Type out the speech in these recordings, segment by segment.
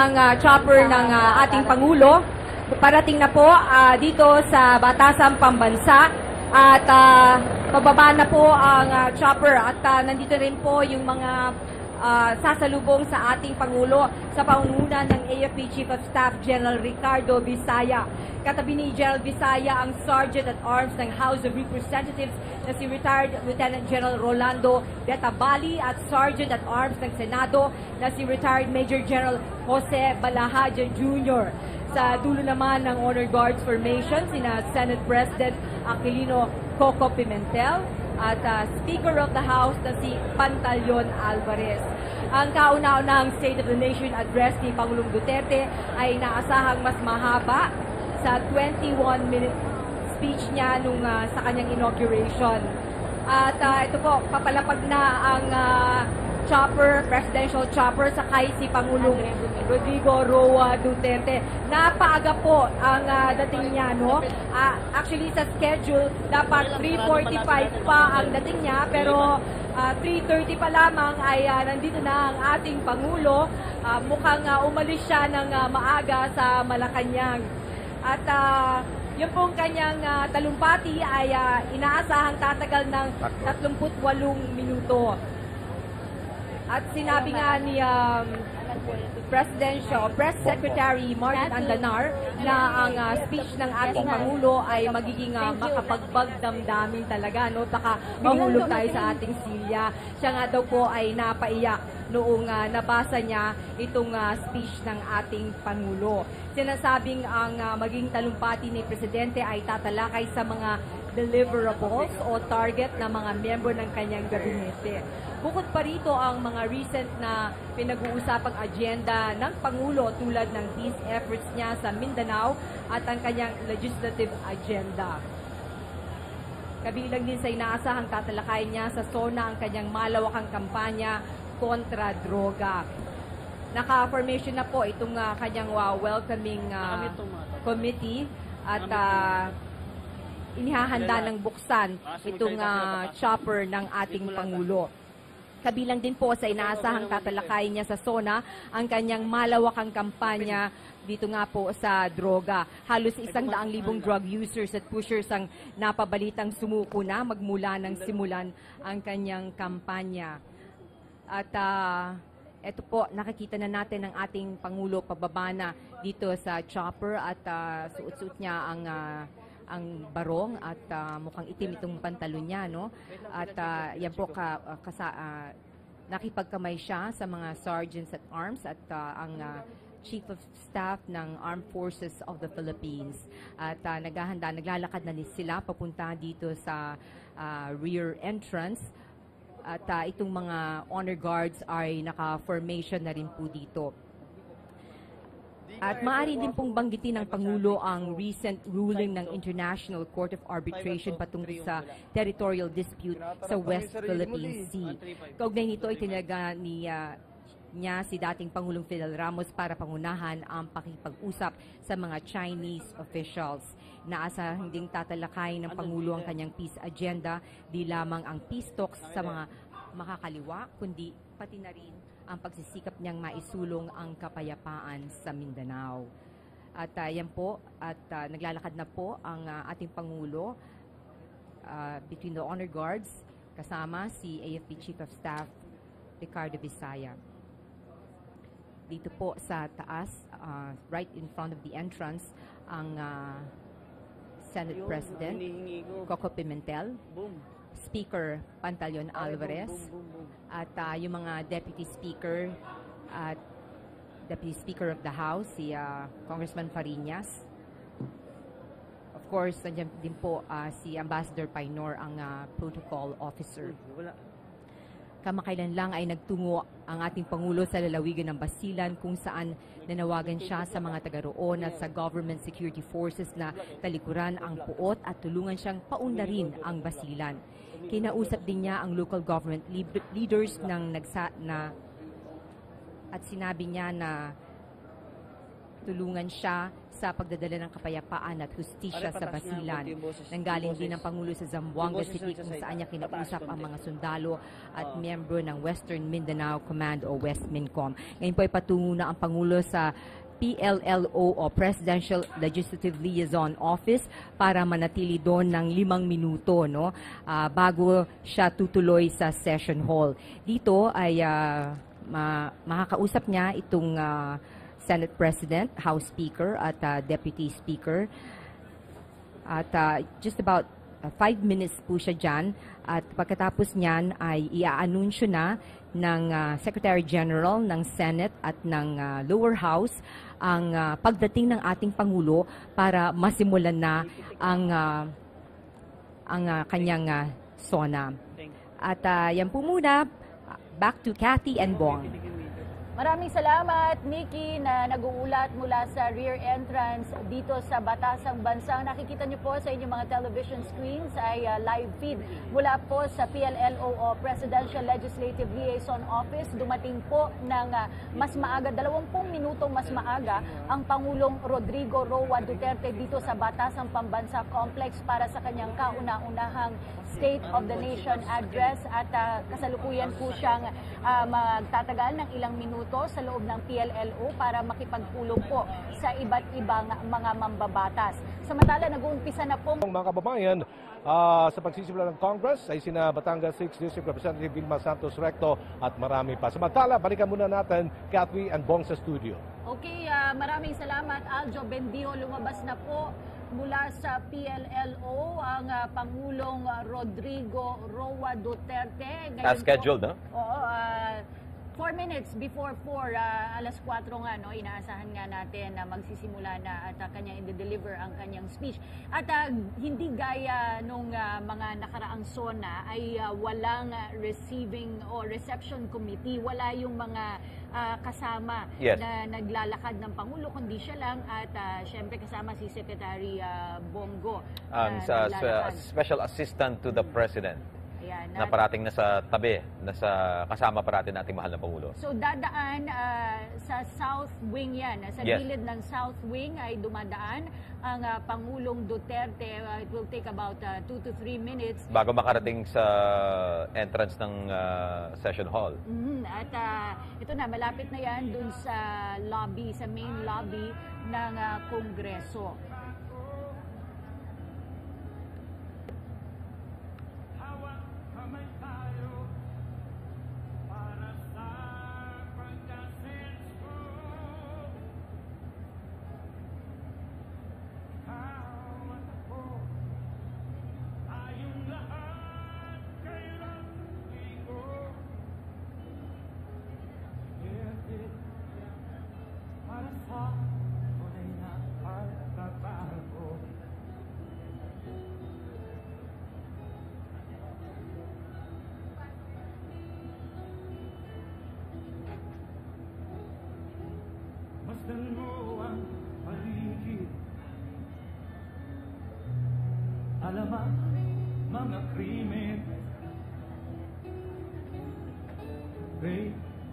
Ang chopper ng ating Pangulo, parating na po dito sa Batasang Pambansa at pababa na po ang chopper at nandito rin po yung mga sasalubong sa ating Pangulo sa pangunguna ng AFP Chief of Staff General Ricardo Visaya. Katabi ni General Visaya ang Sergeant at Arms ng House of Representatives na si retired Lieutenant General Rolando Detabali at Sergeant at Arms ng Senado na si retired Major General Jose Balahaja Jr. Sa dulo naman ng Honor Guards Formation, sina Senate President Aquilino Coco Pimentel at Speaker of the House na si Pantaleon Alvarez. Ang kauna-unahang State of the Nation address ni Pangulong Duterte ay inaasahang mas mahaba sa 21-minute speech niya nung sa kanyang inauguration. At ito po, papalapag na ang chopper, presidential chopper, sakay si Pangulong Rodrigo Roa Duterte. Napaaga po ang dating niya, no? Actually, sa schedule, dapat 3:45 pa ang dating niya, pero 3:30 pa lamang ay nandito na ang ating Pangulo. Mukhang umalis siya ng maaga sa Malacanang. At yung pong kanyang talumpati ay inaasahang tatagal ng 38 minuto. At sinabi nga ni Press Secretary Martin Andanar na ang speech ng ating Pangulo ay magiging makapagbagdamdamin talaga, no? Baka mahulog tayo sa ating silya. Siya nga daw po ay napaiyak noong nabasa niya itong speech ng ating Pangulo. Sinasabing ang maging talumpati ni Presidente ay tatalakay sa mga deliverables o target na mga miyembro ng kanyang gabinete. Bukod pa rito ang mga recent na pinag-uusapang agenda ng Pangulo tulad ng peace efforts niya sa Mindanao at ang kanyang legislative agenda. Kabilang din sa inaasahang tatalakayin niya sa SONA ang kanyang malawakang kampanya kontra droga. Naka-formation na po itong kanyang welcoming committee at inihahanda ng buksan itong chopper ng ating Pangulo. Kabilang din po sa inaasahang tatalakayin niya sa SONA ang kanyang malawakang kampanya dito nga po sa droga. Halos 100,000 drug users at pushers ang napabalitang sumuko na magmula ng simulan ang kanyang kampanya. At eto po, nakikita na natin ang ating Pangulo pababa na dito sa chopper at suot-suot niya ang barong at mukhang itim itong pantalon niya, no? At yan po nakipagkamay siya sa mga sergeants at arms at ang Chief of Staff ng Armed Forces of the Philippines. At naglalakad na sila papunta dito sa rear entrance. At itong mga honor guards ay naka-formation na rin po dito. At maaari din pong banggitin ng Pangulo ang recent ruling ng International Court of Arbitration patungkol sa territorial dispute sa West Philippine Sea. Kaugnay nito ay tinaga niya si dating Pangulong Fidel Ramos para pangunahan ang pakipag-usap sa mga Chinese officials. Naasahang ding tatalakayin ng Pangulo ang kanyang peace agenda, di lamang ang peace talks sa mga makakaliwa, kundi pati na rin ang pagsisikap niyang maisulong ang kapayapaan sa Mindanao. At yan po, at naglalakad na po ang ating Pangulo between the honor guards kasama si AFP Chief of Staff Ricardo Visaya. Dito po sa taas, right in front of the entrance, ang Senate President Coco Pimentel, Speaker Pantaleon Alvarez, at yung mga Deputy Speaker at Deputy Speaker of the House, si Congressman Fariñas. Of course, nandiyan din po si Ambassador Painor, ang Protocol Officer. Kamakailan lang ay nagtungo ang ating Pangulo sa lalawigan ng Basilan kung saan nanawagan siya sa mga taga-roon at sa government security forces na talikuran ang puot at tulungan siyang paunlarin ang Basilan. Kinausap din niya ang local government leaders at sinabi niya na tulungan siya sa pagdadala ng kapayapaan at hustisya sa Basilan. Nanggaling din ang Pangulo sa Zamboanga City kung saan niya kinausap ang mga sundalo at miyembro ng Western Mindanao Command o West Mincom. Ngayon po ay patungo na ang Pangulo sa PLLO o Presidential Legislative Liaison Office para manatili doon ng 5 minuto bago siya tutuloy sa session hall. Dito ay makakausap niya itong Senate President, House Speaker at Deputy Speaker. At just about 5 minutes po siya dyan. At pagkatapos niyan ay i-aanunsyo na ng Secretary General ng Senate at ng Lower House ang pagdating ng ating Pangulo para masimulan na ang kanyang SONA. At yan po muna. Back to Kathy and Bong. Maraming salamat, Nikki, na nag-uulat mula sa rear entrance dito sa Batasang Bansa. Nakikita niyo po sa inyong mga television screens ay live feed mula po sa PLLO o Presidential Legislative Liaison Office. Dumating po ng mas maaga, 20 minutong mas maaga, ang Pangulong Rodrigo Roa Duterte dito sa Batasang Pambansa Complex para sa kanyang kauna-unahang State of the Nation Address. At kasalukuyan po siyang magtatagal ng ilang minuto sa loob ng PLLO para makipagpulong po sa iba't ibang mga mambabatas. Samantala, nag-uumpisa na po mga kababayan sa pagsisimula ng Congress ay sina Batangas 6 District Representative Vilma Santos Recto at marami pa. Samantala, balikan muna natin Kathy and Bong sa studio. Okay, maraming salamat Aljo Bendio. Lumabas na po mula sa PLLO ang Pangulong Rodrigo Roa Duterte. Ngayon As scheduled, no? Oo, 4 minutes before 4, alas 4 nga, inaasahan nga natin na magsisimula na at kanyang i-deliver ang kanyang speech. At hindi gaya nung mga nakaraang SONA ay walang receiving o reception committee, wala yung mga kasama na naglalakad ng Pangulo, kundi siya lang at syempre kasama si Secretary Bongo. Ang Special Assistant to the President. Ayan, na parating nasa tabi, kasama parating nating mahal na Pangulo. So dadaan sa South Wing yan. Sa gilid ng South Wing ay dumadaan ang Pangulong Duterte. It will take about 2 to 3 minutes. Bago makarating sa entrance ng session hall. At ito na, malapit na yan dun sa lobby, sa main lobby ng Kongreso. Masdan mo ang paligid, alamat mga krimen.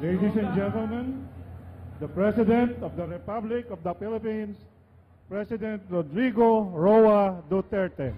Ladies and gentlemen, the President of the Republic of the Philippines, President Rodrigo Roa Duterte.